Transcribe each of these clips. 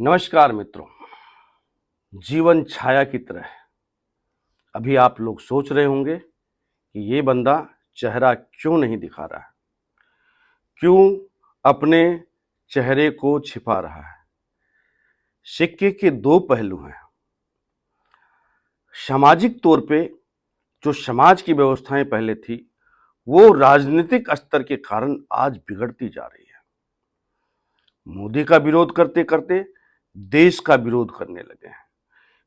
नमस्कार मित्रों। जीवन छाया की तरह है। अभी आप लोग सोच रहे होंगे कि ये बंदा चेहरा क्यों नहीं दिखा रहा है, क्यों अपने चेहरे को छिपा रहा है। सिक्के के दो पहलू हैं। सामाजिक तौर पे जो समाज की व्यवस्थाएं पहले थी, वो राजनीतिक स्तर के कारण आज बिगड़ती जा रही है। मोदी का विरोध करते करते देश का विरोध करने लगे हैं।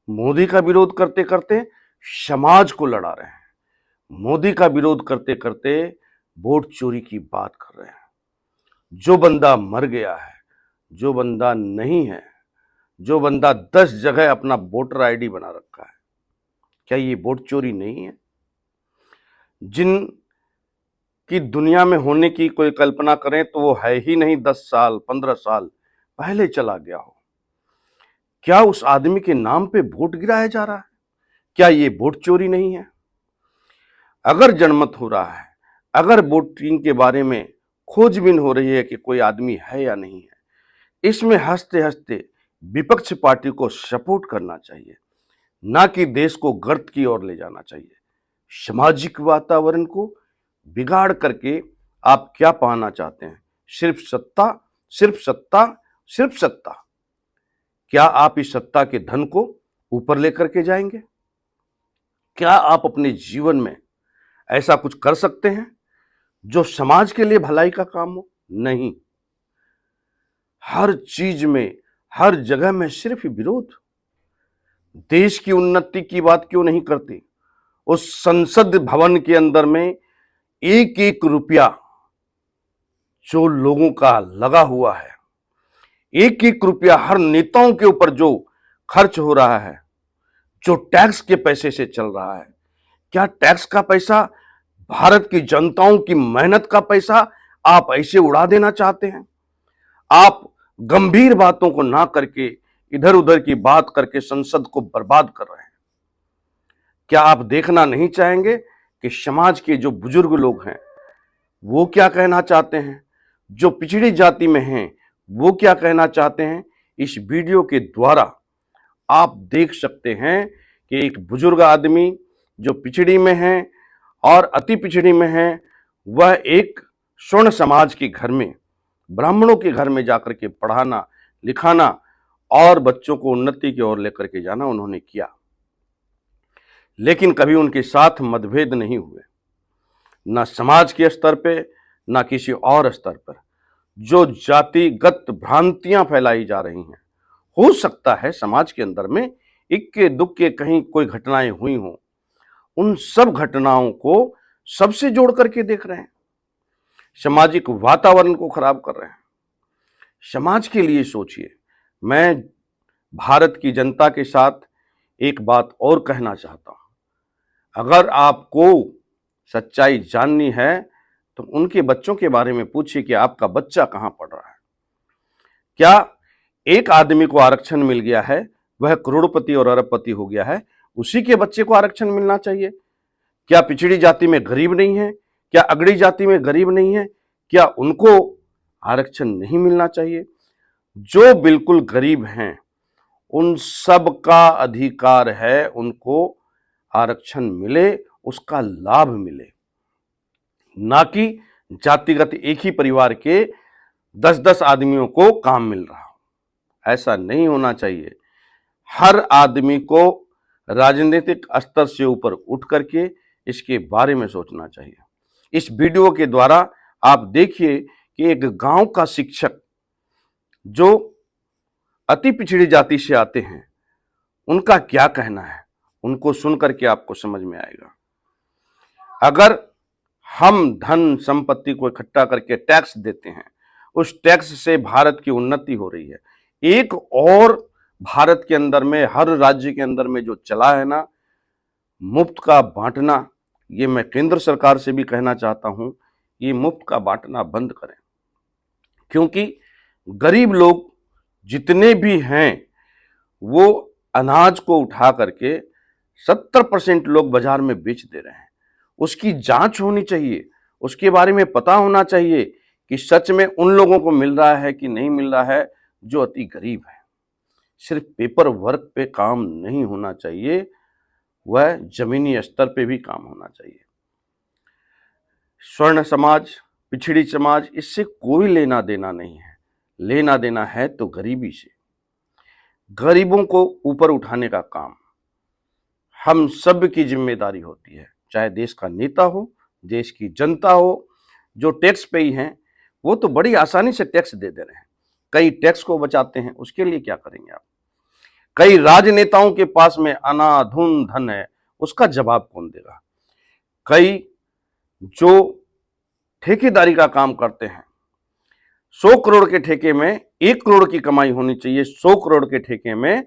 मोदी का विरोध करते करते समाज को लड़ा रहे हैं। मोदी का विरोध करते करते वोट चोरी की बात कर रहे हैं। जो बंदा मर गया है, जो बंदा नहीं है, जो बंदा 10 जगह अपना वोटर आईडी बना रखा है, क्या ये वोट चोरी नहीं है? जिन की दुनिया में होने की कोई कल्पना करें तो वो है ही नहीं। 10 साल 15 साल पहले चला गया हो। क्या उस आदमी के नाम पे वोट गिराया जा रहा है? क्या ये वोट चोरी नहीं है? अगर जनमत हो रहा है, अगर वोटिंग के बारे में खोजबीन हो रही है कि कोई आदमी है या नहीं है, इसमें हंसते हंसते विपक्ष पार्टी को सपोर्ट करना चाहिए, ना कि देश को गर्त की ओर ले जाना चाहिए। सामाजिक वातावरण को बिगाड़ करके आप क्या पाना चाहते हैं? सिर्फ सत्ता, सिर्फ सत्ता, सिर्फ सत्ता। क्या आप इस सत्ता के धन को ऊपर लेकर के जाएंगे? क्या आप अपने जीवन में ऐसा कुछ कर सकते हैं जो समाज के लिए भलाई का काम हो? नहीं। हर चीज में, हर जगह में सिर्फ विरोध। देश की उन्नति की बात क्यों नहीं करते? उस संसद भवन के अंदर में एक एक रुपया जो लोगों का लगा हुआ है, एक एक रुपया हर नेताओं के ऊपर जो खर्च हो रहा है, जो टैक्स के पैसे से चल रहा है, क्या टैक्स का पैसा, भारत की जनताओं की मेहनत का पैसा आप ऐसे उड़ा देना चाहते हैं? आप गंभीर बातों को ना करके इधर उधर की बात करके संसद को बर्बाद कर रहे हैं। क्या आप देखना नहीं चाहेंगे कि समाज के जो बुजुर्ग लोग हैं वो क्या कहना चाहते हैं? जो पिछड़ी जाति में हैं वो क्या कहना चाहते हैं? इस वीडियो के द्वारा आप देख सकते हैं कि एक बुजुर्ग आदमी जो पिछड़ी में है और अति पिछड़ी में है, वह एक स्वर्ण समाज के घर में, ब्राह्मणों के घर में जाकर के पढ़ाना लिखाना और बच्चों को उन्नति की ओर लेकर के जाना उन्होंने किया। लेकिन कभी उनके साथ मतभेद नहीं हुए, ना समाज के स्तर पे, ना किसी और स्तर पर। जो जातिगत भ्रांतियां फैलाई जा रही हैं, हो सकता है समाज के अंदर में इक्के दुक्के कहीं कोई घटनाएं हुई हों, उन सब घटनाओं को सबसे जोड़ करके देख रहे हैं, सामाजिक वातावरण को खराब कर रहे हैं। समाज के लिए सोचिए। मैं भारत की जनता के साथ एक बात और कहना चाहता हूं। अगर आपको सच्चाई जाननी है तो उनके बच्चों के बारे में पूछिए कि आपका बच्चा कहां पढ़ रहा है। क्या एक आदमी को आरक्षण मिल गया है, वह करोड़पति और अरबपति हो गया है, उसी के बच्चे को आरक्षण मिलना चाहिए? क्या पिछड़ी जाति में गरीब नहीं है? क्या अगड़ी जाति में गरीब नहीं है? क्या उनको आरक्षण नहीं मिलना चाहिए? जो बिल्कुल गरीब हैं उन सब का अधिकार है उनको आरक्षण मिले, उसका लाभ मिले, ना कि जातिगत एक ही परिवार के 10-10 आदमियों को काम मिल रहा हो। ऐसा नहीं होना चाहिए। हर आदमी को राजनीतिक स्तर से ऊपर उठ करके इसके बारे में सोचना चाहिए। इस वीडियो के द्वारा आप देखिए कि एक गांव का शिक्षक जो अति पिछड़ी जाति से आते हैं, उनका क्या कहना है, उनको सुन करके आपको समझ में आएगा। अगर हम धन संपत्ति को इकट्ठा करके टैक्स देते हैं, उस टैक्स से भारत की उन्नति हो रही है। एक और भारत के अंदर में, हर राज्य के अंदर में जो चला है ना, मुफ्त का बांटना, ये मैं केंद्र सरकार से भी कहना चाहता हूं, ये मुफ्त का बांटना बंद करें। क्योंकि गरीब लोग जितने भी हैं वो अनाज को उठा करके 70% लोग बाजार में बेच दे रहे हैं। उसकी जांच होनी चाहिए, उसके बारे में पता होना चाहिए कि सच में उन लोगों को मिल रहा है कि नहीं मिल रहा है जो अति गरीब है। सिर्फ पेपर वर्क पे काम नहीं होना चाहिए, वह जमीनी स्तर पे भी काम होना चाहिए। स्वर्ण समाज, पिछड़ी समाज, इससे कोई लेना देना नहीं है। लेना देना है तो गरीबी से। गरीबों को ऊपर उठाने का काम हम सब की जिम्मेदारी होती है, चाहे देश का नेता हो, देश की जनता हो। जो टैक्स पेई हैं वो तो बड़ी आसानी से टैक्स दे रहे हैं, कई टैक्स को बचाते हैं, उसके लिए क्या करेंगे आप? कई राजनेताओं के पास में अनाधुन धन है, उसका जवाब कौन देगा? कई जो ठेकेदारी का काम करते हैं, 100 करोड़ के ठेके में 1 करोड़ की कमाई होनी चाहिए, 100 करोड़ के ठेके में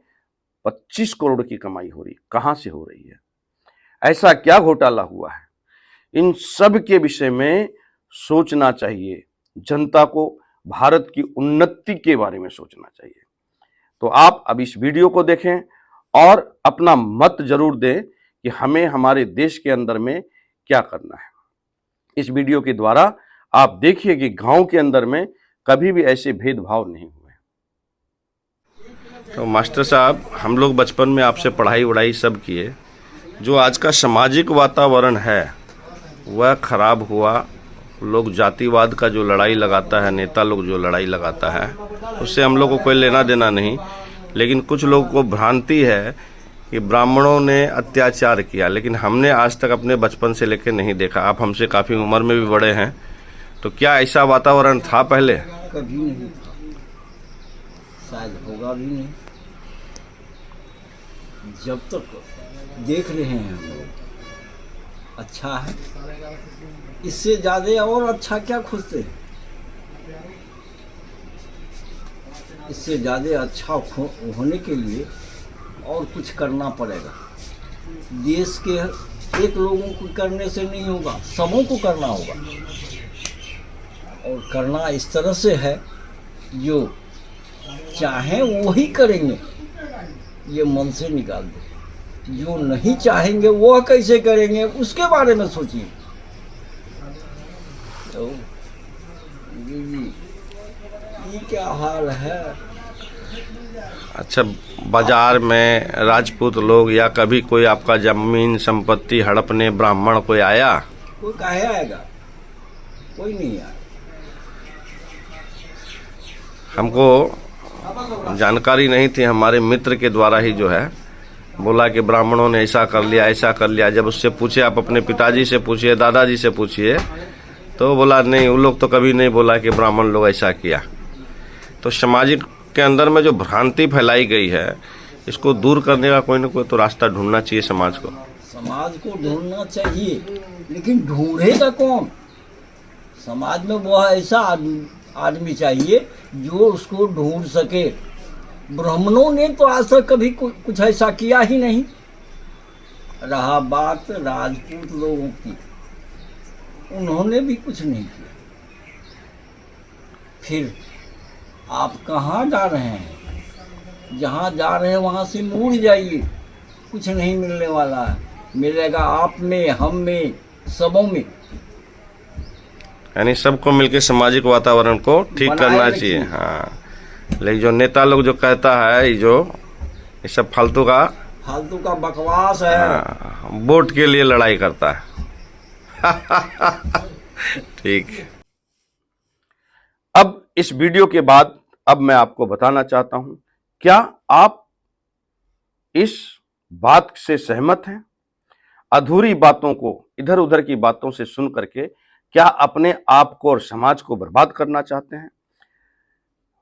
25 करोड़ की कमाई हो रही, कहां से हो रही है? ऐसा क्या घोटाला हुआ है? इन सब के विषय में सोचना चाहिए। जनता को भारत की उन्नति के बारे में सोचना चाहिए। तो आप अब इस वीडियो को देखें और अपना मत जरूर दें कि हमें हमारे देश के अंदर में क्या करना है। इस वीडियो के द्वारा आप देखिए कि गांव के अंदर में कभी भी ऐसे भेदभाव नहीं हुए। तो मास्टर साहब, हम लोग बचपन में आपसे पढ़ाई वढ़ाई सब किए। जो आज का सामाजिक वातावरण है वह खराब हुआ। लोग जातिवाद का जो लड़ाई लगाता है, नेता लोग जो लड़ाई लगाता है, उससे हम लोग को कोई लेना देना नहीं। लेकिन कुछ लोगों को भ्रांति है कि ब्राह्मणों ने अत्याचार किया, लेकिन हमने आज तक अपने बचपन से लेकर नहीं देखा। आप हमसे काफ़ी उम्र में भी बड़े हैं, तो क्या ऐसा वातावरण था पहले? कभी नहीं था, शायद होगा भी नहीं। जब तक देख रहे हैं हम लोग, अच्छा है। इससे ज़्यादा और अच्छा क्या खोजते हैं? इससे ज़्यादा अच्छा होने के लिए और कुछ करना पड़ेगा। देश के एक लोगों को करने से नहीं होगा, सबों को करना होगा। और करना इस तरह से है, जो चाहें वो ही करेंगे, ये मन से निकाल दो। जो नहीं चाहेंगे वो कैसे करेंगे, उसके बारे में सोचिए। तो ये क्या हाल है? अच्छा, बाजार में राजपूत लोग या कभी कोई आपका जमीन संपत्ति हड़पने ब्राह्मण कोई आया? कोई काहे आएगा? कोई नहीं आया। हमको जानकारी नहीं थी, हमारे मित्र के द्वारा ही जो है बोला कि ब्राह्मणों ने ऐसा कर लिया, ऐसा कर लिया। जब उससे पूछे, आप अपने पिताजी से पूछिए, दादाजी से पूछिए, तो बोला नहीं, वो लोग तो कभी नहीं बोला कि ब्राह्मण लोग ऐसा किया। तो सामाजिक के अंदर में जो भ्रांति फैलाई गई है, इसको दूर करने का कोई ना कोई तो रास्ता ढूंढना चाहिए समाज को। समाज को ढूंढना चाहिए, लेकिन ढूंढेगा कौन? समाज में वो ऐसा आदमी चाहिए जो उसको ढूंढ सके। ब्राह्मणों ने तो आज तक कभी कुछ ऐसा किया ही नहीं। रहा बात राजपूत लोगों की, उन्होंने भी कुछ नहीं किया। फिर आप कहाँ जा रहे हैं? जहाँ जा रहे हैं वहाँ से मुड़ जाइए। कुछ नहीं मिलने वाला है, मिलेगा आप में, हम में, सबों में। यानी सबको मिलकर सामाजिक वातावरण को ठीक करना चाहिए। हाँ, लेकिन जो नेता लोग जो कहता है, ये सब फालतू का बकवास है। हाँ, वोट के लिए लड़ाई करता है। ठीक। अब इस वीडियो के बाद अब मैं आपको बताना चाहता हूं, क्या आप इस बात से सहमत हैं? अधूरी बातों को, इधर उधर की बातों से सुन करके क्या अपने आप को और समाज को बर्बाद करना चाहते हैं?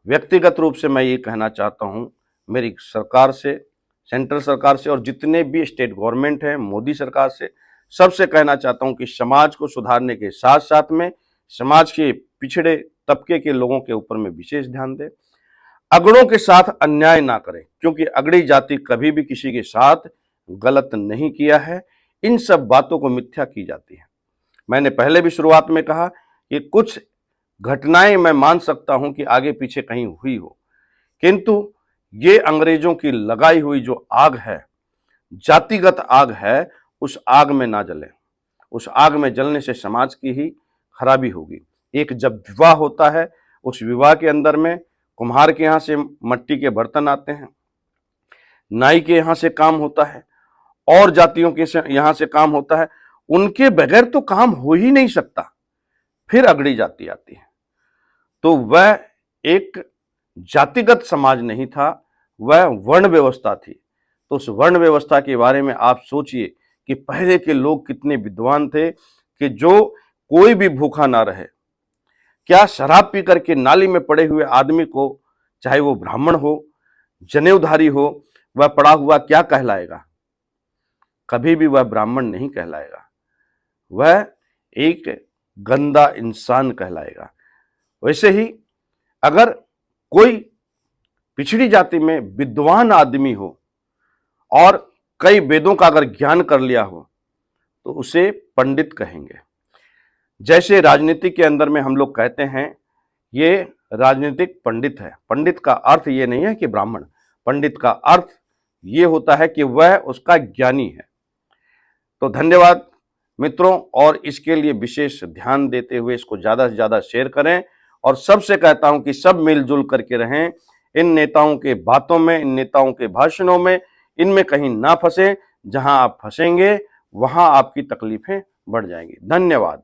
व्यक्तिगत रूप से मैं ये कहना चाहता हूं, मेरी सरकार से, सेंट्रल सरकार से और जितने भी स्टेट गवर्नमेंट हैं, मोदी सरकार से, सबसे कहना चाहता हूं कि समाज को सुधारने के साथ साथ में समाज के पिछड़े तबके के लोगों के ऊपर में विशेष ध्यान दें। अगड़ों के साथ अन्याय ना करें, क्योंकि अगड़ी जाति कभी भी किसी के साथ गलत नहीं किया है। इन सब बातों को मिथ्या की जाती है। मैंने पहले भी शुरुआत में कहा कि कुछ घटनाएं मैं मान सकता हूं कि आगे पीछे कहीं हुई हो, किंतु ये अंग्रेजों की लगाई हुई जो आग है, जातिगत आग है, उस आग में ना जलें। उस आग में जलने से समाज की ही खराबी होगी। एक जब विवाह होता है, उस विवाह के अंदर में कुम्हार के यहाँ से मिट्टी के बर्तन आते हैं, नाई के यहाँ से काम होता है, और जातियों के यहाँ से काम होता है, उनके बगैर तो काम हो ही नहीं सकता। फिर अगड़ी जाति आती है। तो वह एक जातिगत समाज नहीं था, वह वर्ण व्यवस्था थी। तो उस वर्ण व्यवस्था के बारे में आप सोचिए कि पहले के लोग कितने विद्वान थे कि जो कोई भी भूखा ना रहे। क्या शराब पी करके नाली में पड़े हुए आदमी को, चाहे वो ब्राह्मण हो, जनेऊधारी हो, वह पड़ा हुआ क्या कहलाएगा? कभी भी वह ब्राह्मण नहीं कहलाएगा, वह एक गंदा इंसान कहलाएगा। वैसे ही अगर कोई पिछड़ी जाति में विद्वान आदमी हो और कई वेदों का अगर ज्ञान कर लिया हो तो उसे पंडित कहेंगे। जैसे राजनीति के अंदर में हम लोग कहते हैं ये राजनीतिक पंडित है। पंडित का अर्थ ये नहीं है कि ब्राह्मण, पंडित का अर्थ ये होता है कि वह उसका ज्ञानी है। तो धन्यवाद मित्रों, और इसके लिए विशेष ध्यान देते हुए इसको ज़्यादा से ज़्यादा शेयर करें, और सबसे कहता हूं कि सब मिलजुल करके रहें। इन नेताओं के बातों में, इन नेताओं के भाषणों में, इनमें कहीं ना फंसे। जहां आप फंसेंगे वहां आपकी तकलीफें बढ़ जाएंगी। धन्यवाद।